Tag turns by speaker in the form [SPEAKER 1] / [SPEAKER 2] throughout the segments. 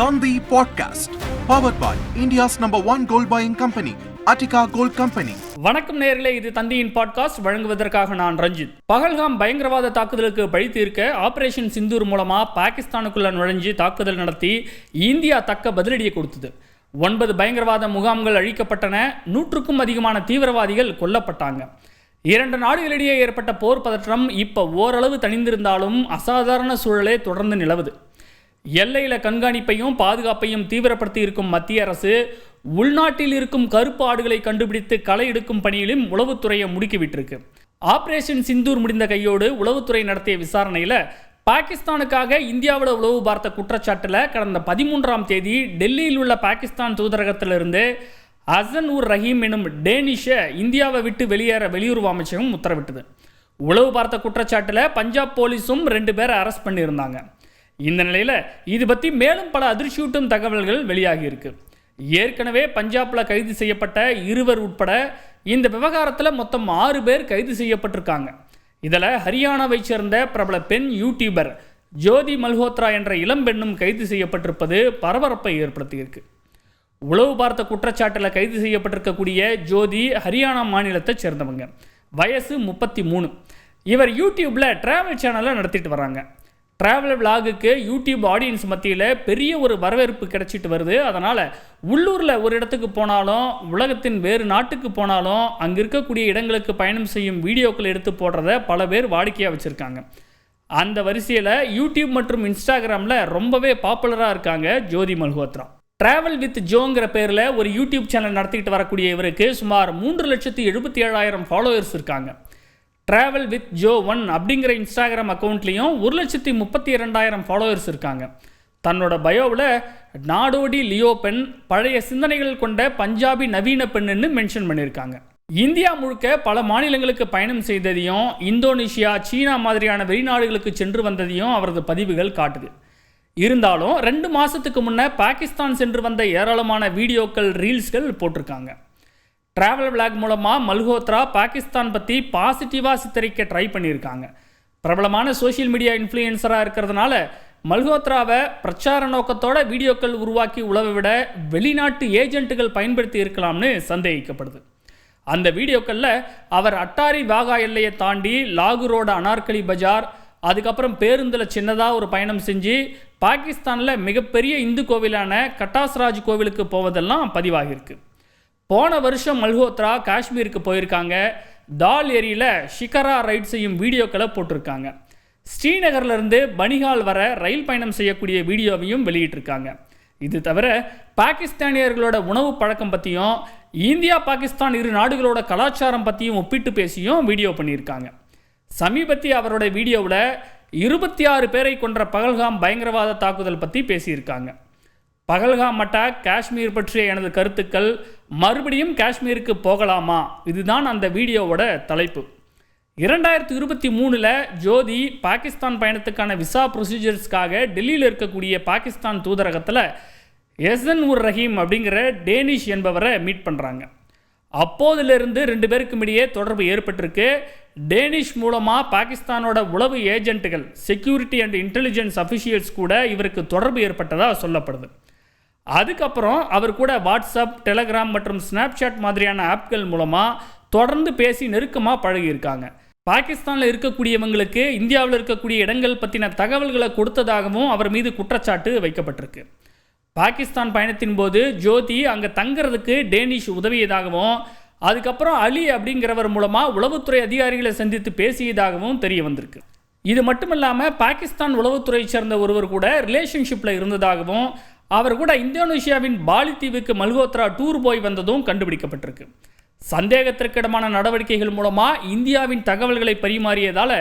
[SPEAKER 1] Tandi Podcast, powered by India's #1 gold buying company, Attica Gold Company.
[SPEAKER 2] வணக்கம் நேயர்களே, இது தந்தியின் podcast. வழங்குவதற்காக நான் ரஞ்சித். பகல்காம் பயங்கரவாத தாக்குதலுக்கு பழி தீர்க்க ஆபரேஷன் சிந்தூர் மூலமா பாகிஸ்தானுக்குள்ள நுழைஞ்சு தாக்குதல் நடத்தி இந்தியா தக்க பதிலடியை கொடுத்தது. 9 பயங்கரவாத முகாம்கள் அழிக்கப்பட்டன. 100க்கும் அதிகமான தீவிரவாதிகள் கொல்லப்பட்டாங்க. 2 நாடுகளிடையே ஏற்பட்ட போர் பதற்றம் இப்போ ஓரளவு தணிந்திருந்தாலும் அசாதாரண சூழலே தொடர்ந்து நிலவுது. எல்லையில் கண்காணிப்பையும் பாதுகாப்பையும் தீவிரப்படுத்தி இருக்கும் மத்திய அரசு உள்நாட்டில் இருக்கும் கருப்பு ஆடுகளை கண்டுபிடித்து களை எடுக்கும் பணியிலும் உளவுத்துறையை முடுக்கிவிட்டிருக்கு. ஆபரேஷன் சிந்தூர் முடிந்த கையோடு உளவுத்துறை நடத்திய விசாரணையில் பாகிஸ்தானுக்காக இந்தியாவில் உளவு பார்த்த குற்றச்சாட்டில் கடந்த 13ஆம் தேதி டெல்லியில் உள்ள பாகிஸ்தான் தூதரகத்திலிருந்து ஹசன் உர் ரஹீம் எனும் டேனிஷை இந்தியாவை விட்டு வெளியேற வெளியுறவு அமைச்சகம் உத்தரவிட்டது. உளவு பார்த்த குற்றச்சாட்டில் பஞ்சாப் போலீஸும் 2 பேரை அரெஸ்ட் பண்ணியிருந்தாங்க. இந்த நிலையில் இது பற்றி மேலும் பல அதிர்ச்சியூட்டும் தகவல்கள் வெளியாகியிருக்கு. ஏற்கனவே பஞ்சாபில் கைது செய்யப்பட்ட 2 உட்பட இந்த விவகாரத்தில் மொத்தம் 6 பேர் கைது செய்யப்பட்டிருக்காங்க. இதில் ஹரியானாவை சேர்ந்த பிரபல பெண் யூடியூபர் ஜோதி மல்ஹோத்ரா என்ற இளம்பெண்ணும் கைது செய்யப்பட்டிருப்பது பரபரப்பை ஏற்படுத்தியிருக்கு. உளவு பார்த்த குற்றச்சாட்டில் கைது செய்யப்பட்டிருக்கக்கூடிய ஜோதி ஹரியானா மாநிலத்தை சேர்ந்தவங்க. வயசு 33. இவர் யூடியூப்பில் ட்ராவல் சேனலை நடத்திட்டு வராங்க. ட்ராவல் விலாகுக்கு யூடியூப் ஆடியன்ஸ் மத்தியில் பெரிய ஒரு வரவேற்பு கிடைச்சிட்டு வருது. அதனால் உள்ளூரில் ஒரு இடத்துக்கு போனாலும் உலகத்தின் வேறு நாட்டுக்கு போனாலும் அங்கே இருக்கக்கூடிய இடங்களுக்கு பயணம் செய்யும் வீடியோக்கள் எடுத்து போடுறத பல பேர் வாடிக்கையாக வச்சுருக்காங்க. அந்த வரிசையில் யூடியூப் மற்றும் இன்ஸ்டாகிராமில் ரொம்பவே பாப்புலராக இருக்காங்க ஜோதி மல்ஹோத்ரா. ட்ராவல் வித் ஜோங்கிற பேரில் ஒரு யூடியூப் சேனல் நடத்திக்கிட்டு வரக்கூடிய இவருக்கு சுமார் 3,77,000 ஃபாலோவர்ஸ் இருக்காங்க. ட்ராவல் வித் ஜோ 1 அப்படிங்கிற இன்ஸ்டாகிராம் அக்கௌண்ட்லேயும் 1,32,000 ஃபாலோவர்ஸ் இருக்காங்க. தன்னோட பயோவில் நாடோடி லியோ பெண், பழைய சிந்தனைகள் கொண்ட பஞ்சாபி நவீன பெண்ணுன்னு மென்ஷன் பண்ணியிருக்காங்க. இந்தியா முழுக்க பல மாநிலங்களுக்கு பயணம் செய்ததையும் இந்தோனேஷியா, சீனா மாதிரியான வெளிநாடுகளுக்கு சென்று வந்ததையும் அவரது பதிவுகள் காட்டுது. இருந்தாலும் 2 மாதத்துக்கு முன்னே பாகிஸ்தான் சென்று வந்த ஏராளமான வீடியோக்கள், ரீல்ஸ்கள் போட்டிருக்காங்க. ட்ராவல் விளாக் மூலமாக மல்ஹோத்ரா பாகிஸ்தான் பற்றி பாசிட்டிவாக சித்தரிக்க ட்ரை பண்ணியிருக்காங்க. பிரபலமான சோஷியல் மீடியா இன்ஃப்ளூயன்சராக இருக்கிறதுனால மல்ஹோத்ராவை பிரச்சார நோக்கத்தோட வீடியோக்கள் உருவாக்கி உழவை விட வெளிநாட்டு ஏஜென்ட்டுகள் பயன்படுத்தி இருக்கலாம்னு சந்தேகிக்கப்படுது. அந்த வீடியோக்களில் அவர் அட்டாரி வாகா எல்லையை தாண்டி லாகூரோட அனார்கலி பஜார், அதுக்கப்புறம் பேருந்தில் சின்னதாக ஒரு பயணம் செஞ்சு பாகிஸ்தானில் மிகப்பெரிய இந்து கோவிலான கட்டாஸ்ராஜ் கோவிலுக்கு போவதெல்லாம் பதிவாகியிருக்கு. போன வருஷம் மல்ஹோத்ரா காஷ்மீருக்கு போயிருக்காங்க. தால் ஏரியில் ஷிகரா ரைட் செய்யும் வீடியோக்களை போட்டிருக்காங்க. ஸ்ரீநகர்லேருந்து பனிஹால் வர ரயில் பயணம் செய்யக்கூடிய வீடியோவையும் வெளியிட்டிருக்காங்க. இது தவிர பாகிஸ்தானியர்களோட உணவு பழக்கம் பற்றியும் இந்தியா பாகிஸ்தான் 2 நாடுகளோட கலாச்சாரம் பற்றியும் ஒப்பிட்டு பேசியும் வீடியோ பண்ணியிருக்காங்க. சமீபத்திய அவரோட வீடியோவில் 26 பேரை கொன்ற பகல்காம் பயங்கரவாத தாக்குதல் பற்றி பேசியிருக்காங்க. பகல்காம் அட்டாக், காஷ்மீர் பற்றிய எனது கருத்துக்கள், மறுபடியும் காஷ்மீருக்கு போகலாமா, இதுதான் அந்த வீடியோவோட தலைப்பு. 2023 ஜோதி பாகிஸ்தான் பயணத்துக்கான விசா ப்ரொசீஜர்ஸ்க்காக டெல்லியில் இருக்கக்கூடிய பாகிஸ்தான் தூதரகத்தில் ஹசன் உர் ரஹீம் அப்படிங்கிற டேனிஷ் என்பவரை மீட் பண்ணுறாங்க. அப்போதிலிருந்து 2 பேருக்கும் இடையே தொடர்பு ஏற்பட்டிருக்கு. டேனிஷ் மூலமாக பாகிஸ்தானோட உளவு ஏஜென்ட்டுகள், செக்யூரிட்டி அண்ட் இன்டெலிஜென்ஸ் அஃபிஷியல்ஸ் கூட இவருக்கு தொடர்பு ஏற்பட்டதாக சொல்லப்படுது. அதுக்கப்புறம் அவர் கூட வாட்ஸ்அப், டெலகிராம் மற்றும் ஸ்னாப்சாட் மாதிரியான ஆப்கள் மூலமாக தொடர்ந்து பேசி நெருக்கமாக பழகியிருக்காங்க. பாகிஸ்தானில் இருக்கக்கூடியவங்களுக்கு இந்தியாவில் இருக்கக்கூடிய இடங்கள் பற்றின தகவல்களை கொடுத்ததாகவும் அவர் மீது குற்றச்சாட்டு வைக்கப்பட்டிருக்கு. பாகிஸ்தான் பயணத்தின் போது ஜோதி அங்கே தங்கிறதுக்கு டேனிஷ் உதவியதாகவும், அதுக்கப்புறம் அலி அப்படிங்கிறவர் மூலமாக உளவுத்துறை அதிகாரிகளை சந்தித்து பேசியதாகவும் தெரிய வந்திருக்கு. இது மட்டும் இல்லாமல் பாகிஸ்தான் உளவுத்துறையை சேர்ந்த ஒருவர் கூட ரிலேஷன்ஷிப்பில் இருந்ததாகவும், அவர் கூட இந்தோனேஷியாவின் பாலி தீவுக்கு மல்ஹோத்ரா டூர் போய் வந்ததும் கண்டுபிடிக்கப்பட்டிருக்கு. சந்தேகத்திற்கிடமான நடவடிக்கைகள் மூலமாக இந்தியாவின் தகவல்களை பரிமாறியதால்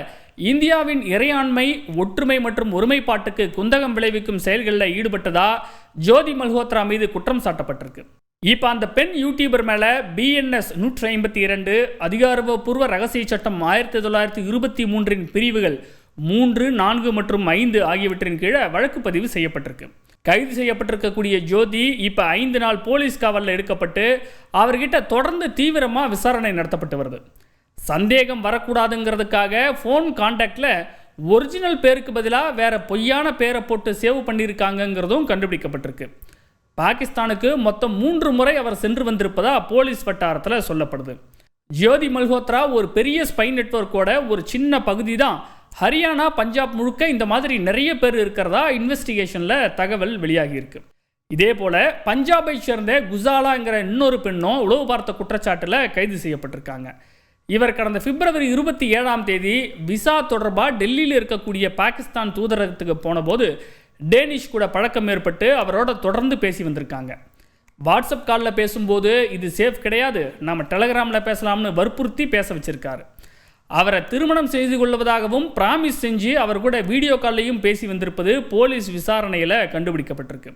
[SPEAKER 2] இந்தியாவின் இறையாண்மை, ஒற்றுமை மற்றும் ஒருமைப்பாட்டுக்கு குந்தகம் விளைவிக்கும் செயல்களில் ஈடுபட்டதா ஜோதி மல்ஹோத்ரா மீது குற்றம் சாட்டப்பட்டிருக்கு. இப்போ அந்த பெண் யூடியூபர் மேலே BNS 152 அதிகாரப்பூர்வ ரகசிய சட்டம் 1923 பிரிவுகள் 3, 4 மற்றும் 5 ஆகியவற்றின் கீழே வழக்கு பதிவு செய்யப்பட்டிருக்கு. கைது செய்யப்பட்டிருக்கக்கூடிய ஜோதி இப்போ 5 நாள் போலீஸ் காவலில் எடுக்கப்பட்டு அவர்கிட்ட தொடர்ந்து தீவிரமாக விசாரணை நடத்தப்பட்டு வருது. சந்தேகம் வரக்கூடாதுங்கிறதுக்காக ஃபோன் கான்டாக்டில் ஒரிஜினல் பேருக்கு பதிலாக வேற பொய்யான பேரை போட்டு சேவ் பண்ணியிருக்காங்கங்கிறதும் கண்டுபிடிக்கப்பட்டிருக்கு. பாகிஸ்தானுக்கு மொத்தம் 3 முறை அவர் சென்று வந்திருப்பதா போலீஸ் வட்டாரத்தில் சொல்லப்படுது. ஜோதி மல்ஹோத்ரா ஒரு பெரிய ஸ்பை நெட்வொர்க்கோட ஒரு சின்ன பகுதி தான். ஹரியானா, பஞ்சாப் முழுக்க இந்த மாதிரி நிறைய பேர் இருக்கிறதா இன்வெஸ்டிகேஷனில் தகவல் வெளியாகியிருக்கு. இதே போல் பஞ்சாபை சேர்ந்த குசாலாங்கிற இன்னொரு பெண்ணும் உளவு பார்த்த குற்றச்சாட்டில் கைது செய்யப்பட்டிருக்காங்க. இவர் கடந்த பிப்ரவரி 27ஆம் தேதி விசா தொடர்பாக டெல்லியில் இருக்கக்கூடிய பாகிஸ்தான் தூதரகத்துக்கு போனபோது டேனிஷ் கூட பழக்கம் ஏற்பட்டு அவரோட தொடர்ந்து பேசி வந்திருக்காங்க. வாட்ஸ்அப் காலில் பேசும்போது இது சேஃப் கிடையாது, நம்ம டெலகிராமில் பேசலாம்னு வற்புறுத்தி பேச வச்சிருக்காரு. அவரை திருமணம் செய்து கொள்வதாகவும் பிராமிஸ் செஞ்சு அவர் கூட வீடியோ கால்லையும் பேசி வந்திருப்பது போலீஸ் விசாரணையில் கண்டுபிடிக்கப்பட்டிருக்கு.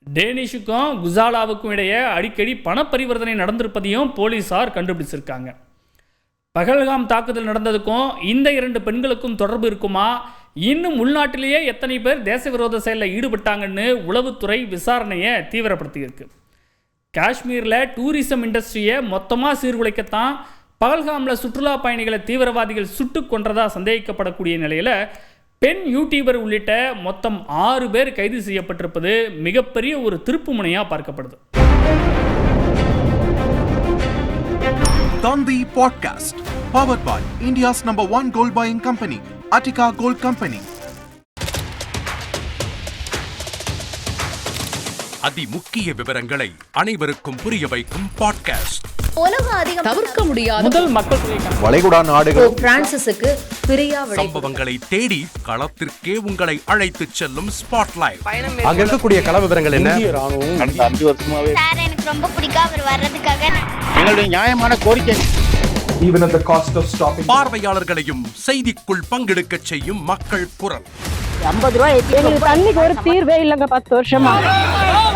[SPEAKER 2] டேனிஷுக்கும் குசாலாவுக்கும் இடையே அடிக்கடி பண பரிவர்த்தனை நடந்திருப்பதையும் போலீஸார் கண்டுபிடிச்சிருக்காங்க. பகல்காம் தாக்குதல் நடந்ததுக்கும் இந்த 2 பெண்களுக்கும் தொடர்பு இருக்குமா, இன்னும் உள்நாட்டிலேயே எத்தனை பேர் தேச விரோத செயலில் ஈடுபட்டாங்கன்னு உளவுத்துறை விசாரணையை தீவிரப்படுத்தியிருக்கு. காஷ்மீரில் டூரிசம் இண்டஸ்ட்ரியை மொத்தமாக சீர்குலைக்கத்தான் பகல்காமில் சுற்றுலா பயணிகளை தீவிரவாதிகள் சுட்டு கொன்றதா சந்தேகிக்கப்படக்கூடிய நிலையில் பெண் யூடியூபர் உள்ளிட்ட மொத்தம் 6 பேர் கைது செய்யப்பட்டிருப்பது மிகப்பெரிய ஒரு திருப்பு முனையாக பார்க்கப்படுது.
[SPEAKER 1] Tandi Podcast, powered by India's #1 gold buying company, Attica Gold Company.
[SPEAKER 3] அதிமுக்கிய விவரங்களை அனைவருக்கும் புரிய வைக்கும் பாட்காஸ்ட்.
[SPEAKER 4] தவிர்க்க முடியாத
[SPEAKER 2] முதல் மக்கள்
[SPEAKER 5] வளைகுடா நாடுகள்
[SPEAKER 4] பிரான்சிஸுக்கு பிரியா
[SPEAKER 3] சம்பவங்களை தேடி களத்திற்கே உங்களை அழைத்து செல்லும் ஸ்பாட்லைட்.
[SPEAKER 5] அங்க இருக்கக்கூடிய கள விவரங்கள் என்ன?
[SPEAKER 6] கடந்த 5 வருஷமாவே
[SPEAKER 7] சார் எனக்கு ரொம்ப பிடிக்கும் அவர் வர்றதுக்காக.
[SPEAKER 6] எங்களுடைய நியாயமான கோரிக்கை.
[SPEAKER 5] Even at the cost of stopping.
[SPEAKER 3] பார்வையாளர்களையும் செய்திக்குள் பங்கெடுக்க செய்யும் மக்கள் குரல்.
[SPEAKER 8] 50 ரூபாய் எங்களுக்கு தண்ணிக்கு ஒரு தீர்வே இல்லைங்க 10 வருஷமா.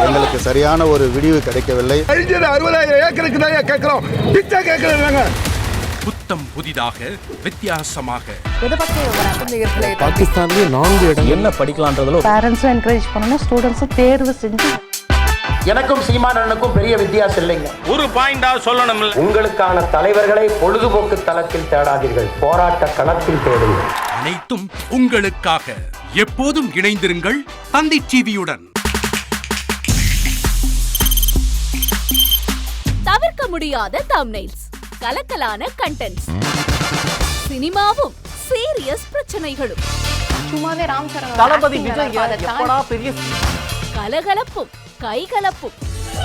[SPEAKER 6] எங்களுக்கு சரியான ஒரு விடிவு கிடைக்கவில்லை.
[SPEAKER 5] 60,000 ஏக்கருக்கு தான் கேட்கிறோம், பிச்சை கேட்கறாங்க.
[SPEAKER 3] புத்தம் புதிதாக, வித்தியாசமாக
[SPEAKER 5] பாகிஸ்தான்லயே 4 இடம்
[SPEAKER 9] என்ன படிக்கலாம்ன்றதுல
[SPEAKER 8] பேரண்ட்ஸும் என்கரேஜ் பண்ணணும், ஸ்டூடெண்ட்ஸும் தேர்வு செஞ்சு.
[SPEAKER 9] எனக்கும் சீமானனுக்கும் பெரிய வித்தியாசம் இல்லைங்க.
[SPEAKER 10] ஒரு பாயிண்டா சொல்லணும்.
[SPEAKER 9] உங்களுக்கான தலைவர்களை பொழுதுபோக்கு தளத்தில் தேடாதீர்கள், போராட்ட களத்தில் தேடுங்கள்.
[SPEAKER 3] அனைத்தும் உங்களுக்காக. எப்போதும் இணைந்திருங்கள் தந்தி டிவியுடன்.
[SPEAKER 4] தவிர்க்க முடியாத தம்ப்நெயில்ஸ், கலக்கலான கண்டென்ட்ஸ், சினிமாவும் சீரியஸ் பிரச்சனைகளும்,
[SPEAKER 8] சும்மாவே ராம்சரண்
[SPEAKER 9] தளபதி விஜய் எப்படா பெரிய
[SPEAKER 4] கலகலப்பும் கைகலப்பும்.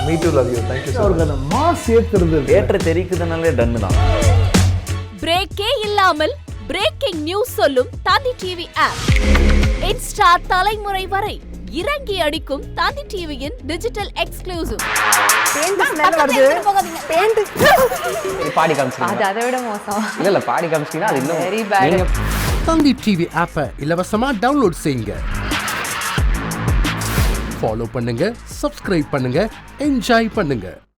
[SPEAKER 5] Me too, love you. Thank you so much. Mass ஏத்துறது
[SPEAKER 9] ஏற்ற தெரிக்குதுனாலே டன்னு தான்.
[SPEAKER 4] பிரேக்கே இல்லாமல் பிரேக்கிங் நியூஸ் சொல்லும் தந்தி டிவி ஆப். இன்ஸ்டா தலைமுறை வரை இறங்கி அடிக்கும் தந்தி டிவியின் டிஜிட்டல் எக்ஸ்க்ளூசிவ்.
[SPEAKER 9] பாடி காமிச்சிங்க.
[SPEAKER 8] அது அதை விட மோசம்.
[SPEAKER 9] இல்ல பாடி காமிச்சிங்கன்னா அது இன்னும்
[SPEAKER 8] வெரி பேட்.
[SPEAKER 11] தந்தி டிவி ஆப்பை இலவசமா டவுன்லோட் செய்யுங்க. ஃபாலோ பண்ணுங்க, சப்ஸ்கிரைப் பண்ணுங்க, என்ஜாய் பண்ணுங்க.